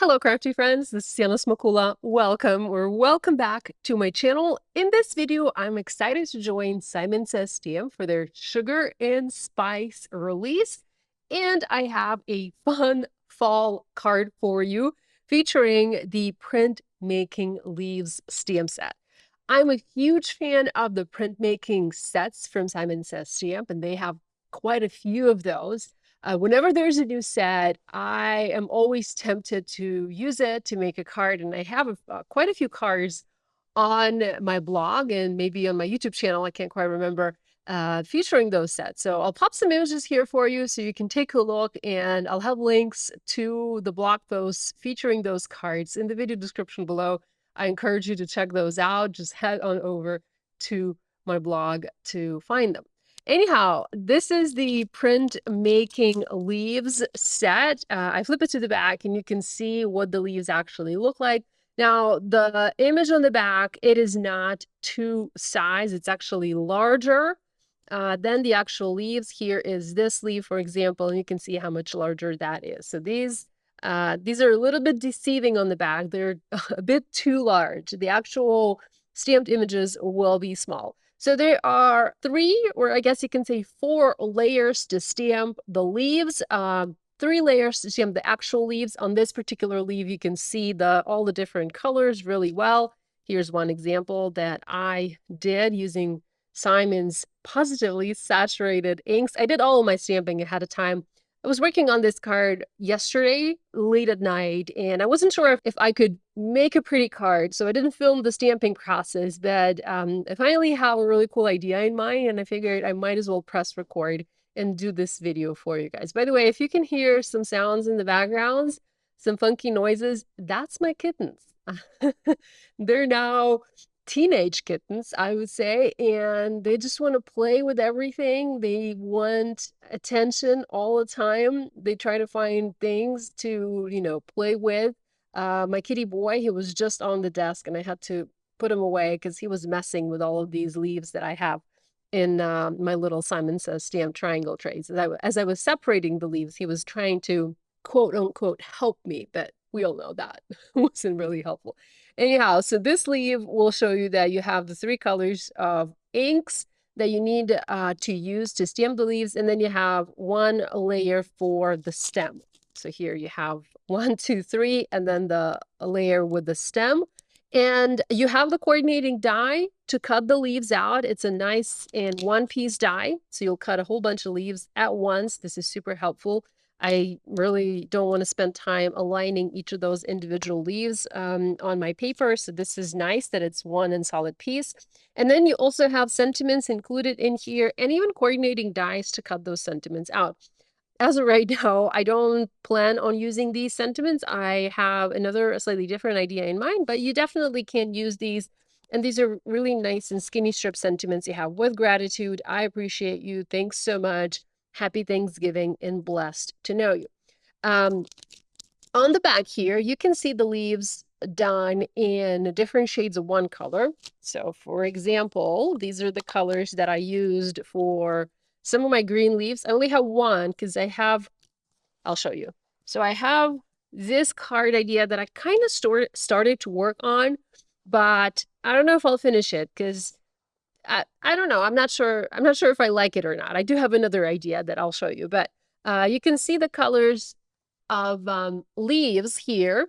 Hello, crafty friends. This is Yana Smakula. Welcome or welcome back to my channel. In this video, I'm excited to join Simon Says TM for their Sugar and Spice release. And I have a fun fall card for you featuring the Printmaking Leaves stamp set. I'm a huge fan of the printmaking sets from Simon Says Stamp, and they have quite a few of those. Whenever there's a new set, I am always tempted to use it to make a card, and I have quite a few cards on my blog and maybe on my YouTube channel. I can't quite remember, featuring those sets. So I'll pop some images here for you so you can take a look, and I'll have links to the blog posts featuring those cards in the video description below. I encourage you to check those out. Just head on over to my blog to find them. Anyhow, this is the Printmaking Leaves set. I flip it to the back and you can see what the leaves actually look like. Now, the image on the back, it is not to size. It's actually larger than the actual leaves. Here is this leaf, for example, and you can see how much larger that is. So these are a little bit deceiving on the back. They're a bit too large. The actual stamped images will be small. So there are 3, or I guess you can say 4 layers to stamp the leaves. 3 layers to stamp the actual leaves. On this particular leaf, you can see all the different colors really well. Here's one example that I did using Simon's positively saturated inks. I did all of my stamping ahead of time. I was working on this card yesterday, late at night, and I wasn't sure if I could make a pretty card, so I didn't film the stamping process, but I finally have a really cool idea in mind, and I figured I might as well press record and do this video for you guys. By the way, if you can hear some sounds in the backgrounds, some funky noises, that's my kittens. They're now teenage kittens, I would say, and they just want to play with everything. They want attention all the time. They try to find things to, play with. My kitty boy, he was just on the desk and I had to put him away because he was messing with all of these leaves that I have in my little Simon Says stamp triangle trays. As I was separating the leaves, he was trying to quote unquote help me, but we all know that wasn't really helpful. Anyhow, so this leaf will show you that you have the 3 colors of inks that you need to use to stamp the leaves, and then you have 1 layer for the stem. So here you have 1, 2, 3, and then the layer with the stem. And you have the coordinating die to cut the leaves out. It's a nice and 1-piece die, so you'll cut a whole bunch of leaves at once. This is super helpful. I really don't want to spend time aligning each of those individual leaves on my paper. So this is nice that it's one and solid piece. And then you also have sentiments included in here and even coordinating dies to cut those sentiments out. As of right now, I don't plan on using these sentiments. I have a slightly different idea in mind, but you definitely can use these. And these are really nice and skinny strip sentiments you have with gratitude. I appreciate you. Thanks so much. Happy Thanksgiving and blessed to know you. On the back here, you can see the leaves done in different shades of one color. So for example, these are the colors that I used for some of my green leaves. I only have one because I'll show you. So I have this card idea that I kind of started to work on, but I don't know if I'll finish it because I don't know. I'm not sure if I like it or not. I do have another idea that I'll show you, but you can see the colors of leaves here.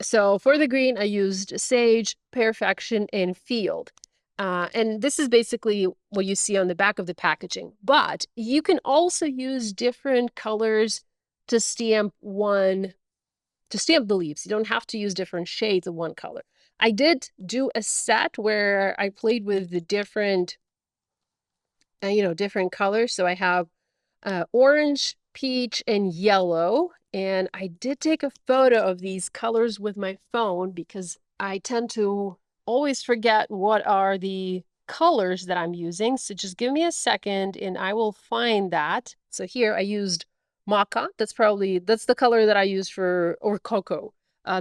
So for the green, I used Sage, Perfection, and Field. And this is basically what you see on the back of the packaging. But you can also use different colors to stamp the leaves. You don't have to use different shades of one color. I did do a set where I played with the different colors. So I have orange, peach, and yellow. And I did take a photo of these colors with my phone because I tend to always forget what are the colors that I'm using. So just give me a second and I will find that. So here I used maca. That's the color that I used or cocoa.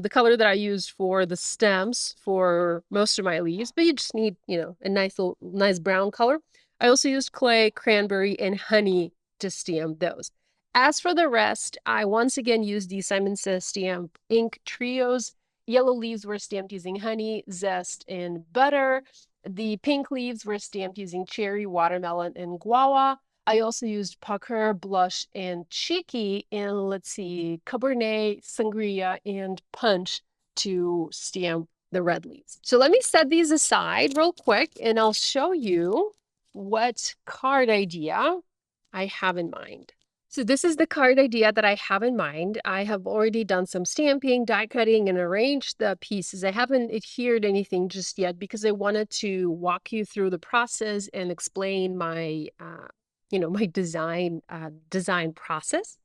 The color that I used for the stems for most of my leaves, but you just need, a nice brown color. I also used clay, cranberry, and honey to stamp those. As for the rest, I once again used the Simon Says Stamp Ink Trios. Yellow leaves were stamped using honey, zest, and butter. The pink leaves were stamped using cherry, watermelon, and guava. I also used pucker, blush, and cheeky, and let's see, cabernet, sangria, and punch to stamp the red leaves. So let me set these aside real quick, and I'll show you what card idea I have in mind. So this is the card idea that I have in mind. I have already done some stamping, die cutting, and arranged the pieces. I haven't adhered anything just yet because I wanted to walk you through the process and explain my, my design process.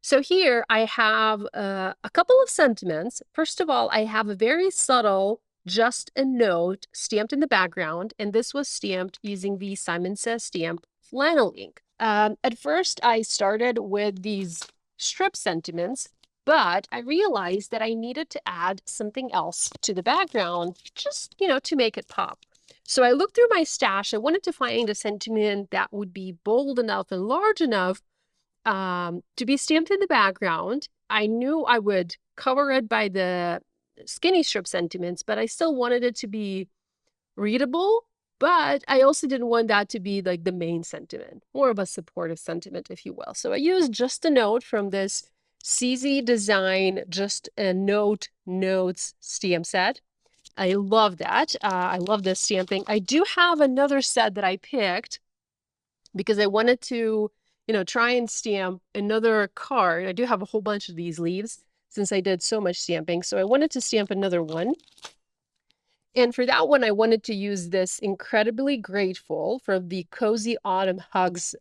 So here I have a couple of sentiments. First of all, I have a very subtle just a note stamped in the background, and this was stamped using the Simon Says Stamp flannel ink. At first, I started with these strip sentiments, but I realized that I needed to add something else to the background, just, to make it pop. So I looked through my stash. I wanted to find a sentiment that would be bold enough and large enough to be stamped in the background. I knew I would cover it by the skinny strip sentiments, but I still wanted it to be readable. But I also didn't want that to be like the main sentiment, more of a supportive sentiment, if you will. So I used just a note from this CZ Design Just a Notes stamp set. I love that. I love this stamping. I do have another set that I picked because I wanted to, try and stamp another card. I do have a whole bunch of these leaves since I did so much stamping. So I wanted to stamp another one. And for that one, I wanted to use this Incredibly Grateful from the Cozy Autumn Hugs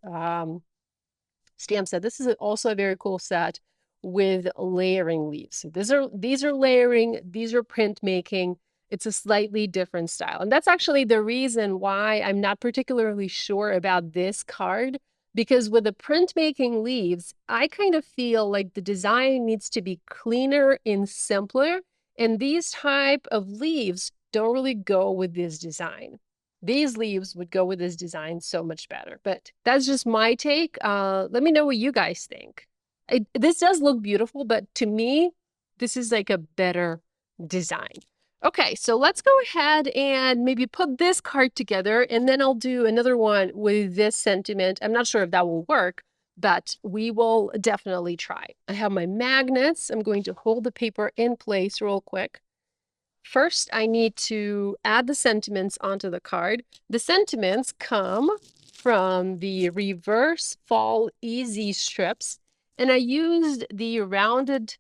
stamp set. This is also a very cool set with layering leaves. So these are layering, these are printmaking. It's a slightly different style. And that's actually the reason why I'm not particularly sure about this card, because with the printmaking leaves, I kind of feel like the design needs to be cleaner and simpler. And these type of leaves don't really go with this design. These leaves would go with this design so much better, but that's just my take. Let me know what you guys think. This does look beautiful, but to me, this is like a better design. Okay, so let's go ahead and maybe put this card together, and then I'll do another one with this sentiment. I'm not sure if that will work, but we will definitely try. I have my magnets. I'm going to hold the paper in place real quick. First, I need to add the sentiments onto the card. The sentiments come from the Reverse Fall Easy strips, and I used the rounded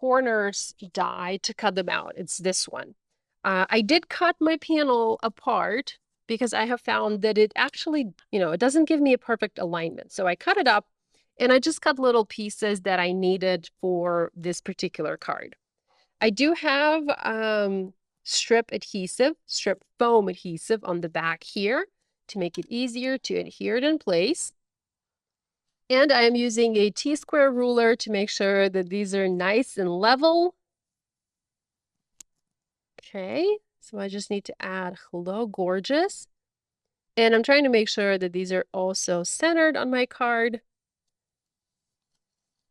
corners die to cut them out. It's this one. I did cut my panel apart because I have found that it actually, it doesn't give me a perfect alignment. So I cut it up and I just cut little pieces that I needed for this particular card. I do have strip foam adhesive on the back here to make it easier to adhere it in place. And I am using a T-square ruler to make sure that these are nice and level. Okay, so I just need to add Hello Gorgeous. And I'm trying to make sure that these are also centered on my card.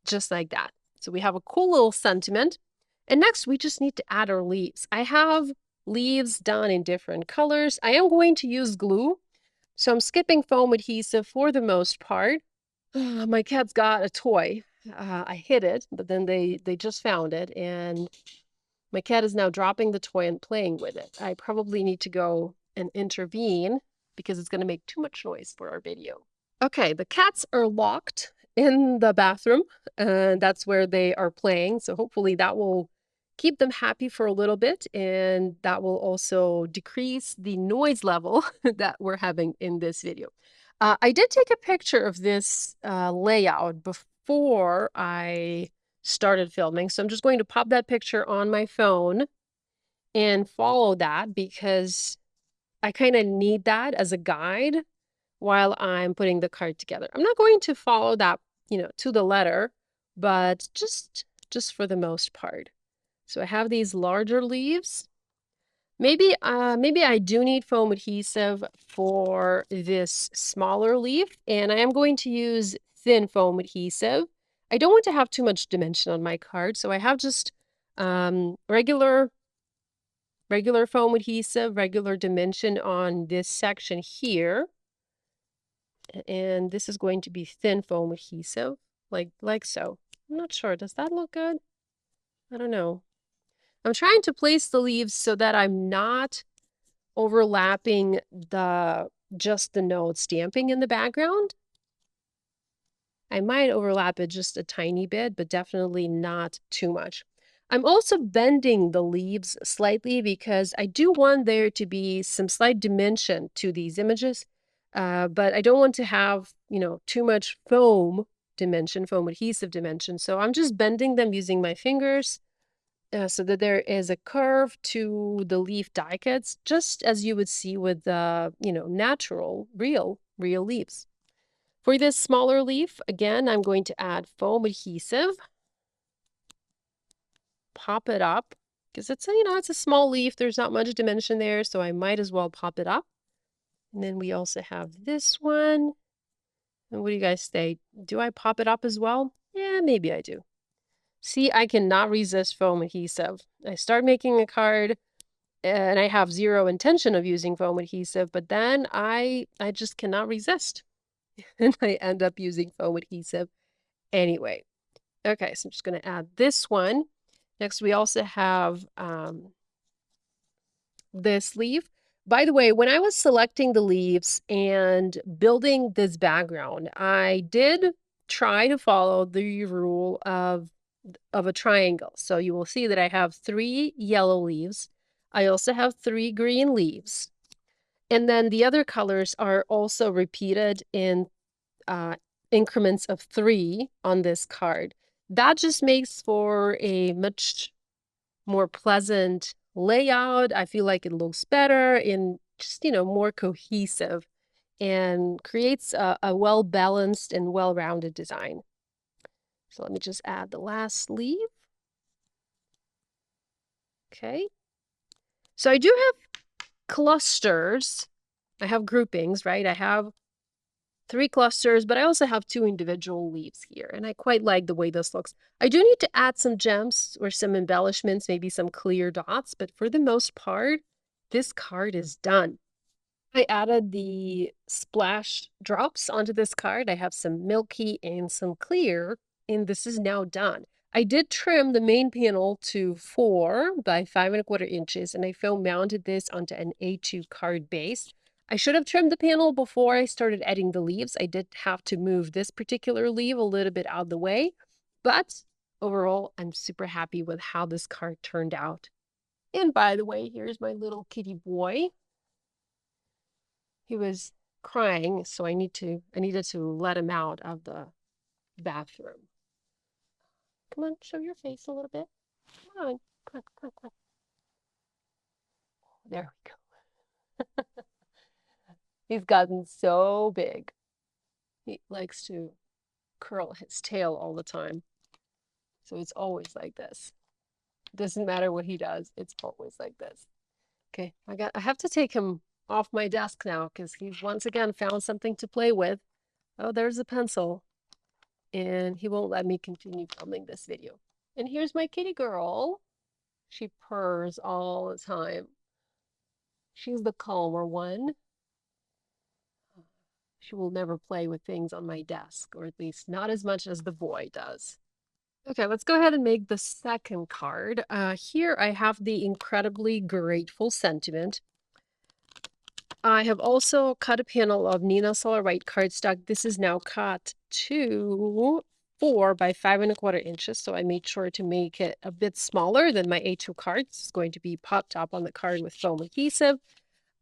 Just like that. So we have a cool little sentiment. And next, we just need to add our leaves. I have leaves done in different colors. I am going to use glue, so I'm skipping foam adhesive for the most part. My cat's got a toy. I hid it, but then they just found it, and my cat is now dropping the toy and playing with it. I probably need to go and intervene because it's going to make too much noise for our video. Okay, the cats are locked in the bathroom, and that's where they are playing. So hopefully that will keep them happy for a little bit, and that will also decrease the noise level that we're having in this video. I did take a picture of this layout before I started filming, so I'm just going to pop that picture on my phone and follow that because I kind of need that as a guide while I'm putting the card together. I'm not going to follow that, to the letter, but just for the most part. So I have these larger leaves. Maybe I do need foam adhesive for this smaller leaf, and I am going to use thin foam adhesive I don't want to have too much dimension on my card, so I have just regular foam adhesive, regular dimension on this section here. And this is going to be thin foam adhesive, like so. I'm not sure. Does that look good? I don't know. I'm trying to place the leaves so that I'm not overlapping just the note stamping in the background. I might overlap it just a tiny bit, but definitely not too much. I'm also bending the leaves slightly because I do want there to be some slight dimension to these images, but I don't want to have, too much foam dimension, foam adhesive dimension. So I'm just bending them using my fingers so that there is a curve to the leaf die cuts, just as you would see with, natural, real leaves. For this smaller leaf, again, I'm going to add foam adhesive, pop it up, because it's a small leaf. There's not much dimension there, so I might as well pop it up. And then we also have this one. And what do you guys say? Do I pop it up as well? Yeah, maybe I do. See, I cannot resist foam adhesive. I start making a card and I have zero intention of using foam adhesive, but then I just cannot resist. And I end up using foam adhesive anyway. Okay, so I'm just going to add this one. Next, we also have this leaf. By the way, when I was selecting the leaves and building this background, I did try to follow the rule of a triangle. So you will see that I have 3 yellow leaves. I also have 3 green leaves. And then the other colors are also repeated in increments of 3 on this card. That just makes for a much more pleasant layout. I feel like it looks better and just, more cohesive and creates a well-balanced and well-rounded design. So let me just add the last leaf. Okay. So I do have clusters. I have groupings, right? I have 3 clusters, but I also have 2 individual leaves here, and I quite like the way this looks. I do need to add some gems or some embellishments, maybe some clear dots, but for the most part, this card is done. I added the splash drops onto this card. I have some milky and some clear, and this is now done. I did trim the main panel to 4 by 5¼ inches, and I foam mounted this onto an A2 card base. I should have trimmed the panel before I started adding the leaves. I did have to move this particular leaf a little bit out of the way, but overall, I'm super happy with how this card turned out. And by the way, here's my little kitty boy. He was crying, so I needed to let him out of the bathroom. Come on, show your face a little bit. Come on, come on, come on, come on. There we go. He's gotten so big. He likes to curl his tail all the time. So it's always like this. Doesn't matter what he does, it's always like this. Okay, I have to take him off my desk now because he's once again found something to play with. Oh, there's a pencil. And he won't let me continue filming this video. And here's my kitty girl. She purrs all the time. She's the calmer one. She will never play with things on my desk, or at least not as much as the boy does. Okay, let's go ahead and make the second card. Here I have the incredibly grateful sentiment. I have also cut a panel of Nina Solar White cardstock. This is now cut to 4 by 5¼ inches, so I made sure to make it a bit smaller than my A2 card. It's going to be popped up on the card with foam adhesive.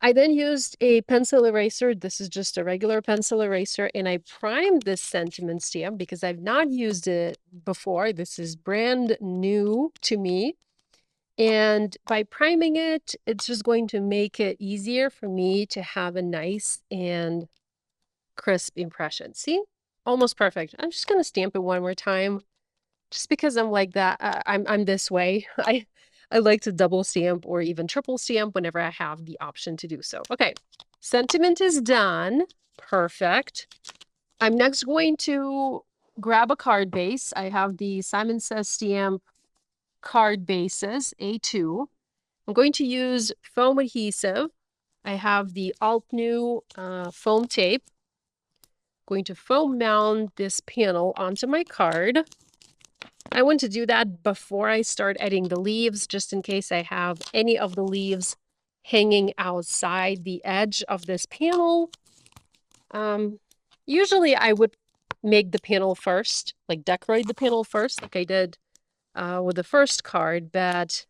I then used a pencil eraser. This is just a regular pencil eraser, and I primed this sentiment stamp because I've not used it before. This is brand new to me. And by priming it, it's just going to make it easier for me to have a nice and crisp impression. See? Almost perfect. I'm just going to stamp it one more time just because I'm like that. I'm this way. I like to double stamp or even triple stamp whenever I have the option to do so. Okay, sentiment is done. Perfect. I'm next going to grab a card base. I have the Simon Says Stamp card bases, A2. I'm going to use foam adhesive. I have the Alt New foam tape. Going to foam mount this panel onto my card. I want to do that before I start adding the leaves, just in case I have any of the leaves hanging outside the edge of this panel. Usually I would make the panel first, like decorate the panel first, like I did with the first card, but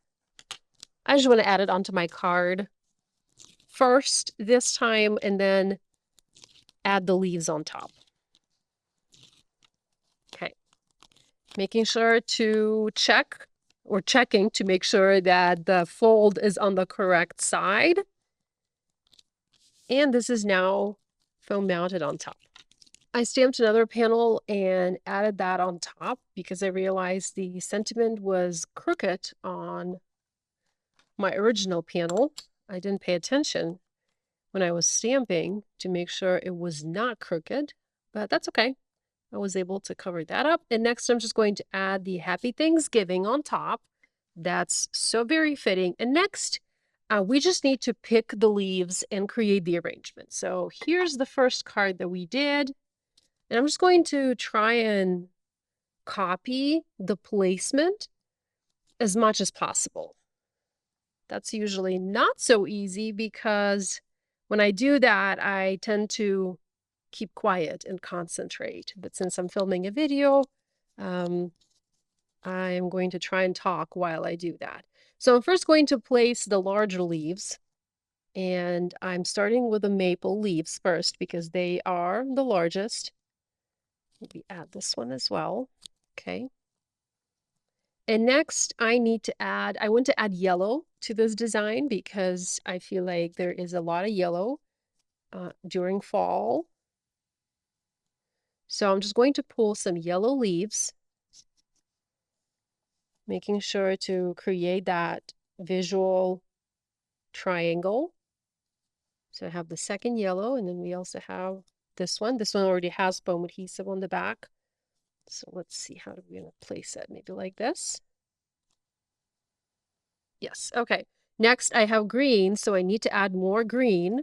I just want to add it onto my card first this time and then add the leaves on top. Okay. Making sure to checking to make sure that the fold is on the correct side. And this is now foam mounted on top. I stamped another panel and added that on top because I realized the sentiment was crooked on my original panel. I didn't pay attention when I was stamping to make sure it was not crooked, but that's okay. I was able to cover that up. And next I'm just going to add the Happy Thanksgiving on top. That's so very fitting. And next, we just need to pick the leaves and create the arrangement. So here's the first card that we did. And I'm just going to try and copy the placement as much as possible. That's usually not so easy because when I do that, I tend to keep quiet and concentrate. But since I'm filming a video, I am going to try and talk while I do that. So I'm first going to place the larger leaves, and I'm starting with the maple leaves first because they are the largest. Maybe add this one as well. Okay. And next I want to add yellow to this design because I feel like there is a lot of yellow during fall. So I'm just going to pull some yellow leaves, making sure to create that visual triangle. So I have the second yellow, and then we also have this one. This one already has foam adhesive on the back. So let's see, how do we going to place it? Maybe like this. Yes, okay. Next I have green, so I need to add more green.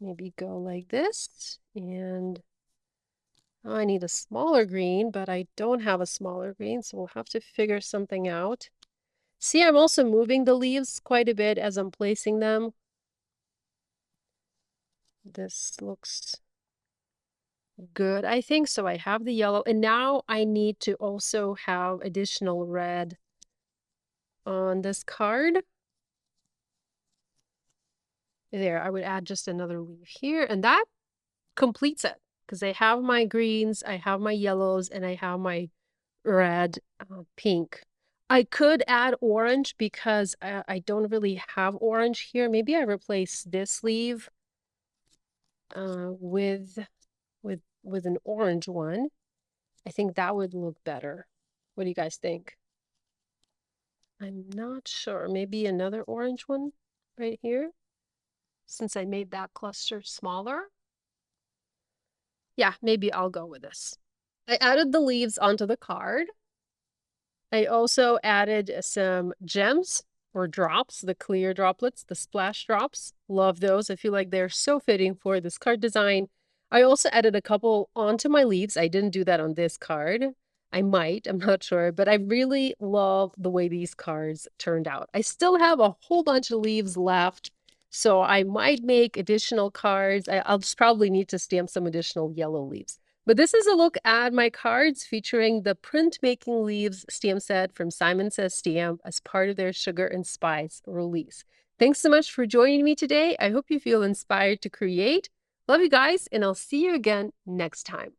Maybe go like this, and oh, I need a smaller green, but I don't have a smaller green, so we'll have to figure something out. See, I'm also moving the leaves quite a bit as I'm placing them. This looks good, I think. So I have the yellow, and now I need to also have additional red on this card. There, I would add just another leaf here, and that completes it because I have my greens, I have my yellows, and I have my red, pink. I could add orange because I don't really have orange here. Maybe I replace this leaf with an orange one. I think that would look better. What do you guys think? I'm not sure. Maybe another orange one right here, since I made that cluster smaller. Yeah, maybe I'll go with this. I added the leaves onto the card. I also added some gems or drops, the clear droplets, the splash drops. Love those. I feel like they're so fitting for this card design. I also added a couple onto my leaves. I didn't do that on this card. I might, I'm not sure, but I really love the way these cards turned out. I still have a whole bunch of leaves left, so I might make additional cards. I'll just probably need to stamp some additional yellow leaves. But this is a look at my cards featuring the Printmaking Leaves stamp set from Simon Says Stamp as part of their Sugar and Spice release. Thanks so much for joining me today. I hope you feel inspired to create. Love you guys, and I'll see you again next time.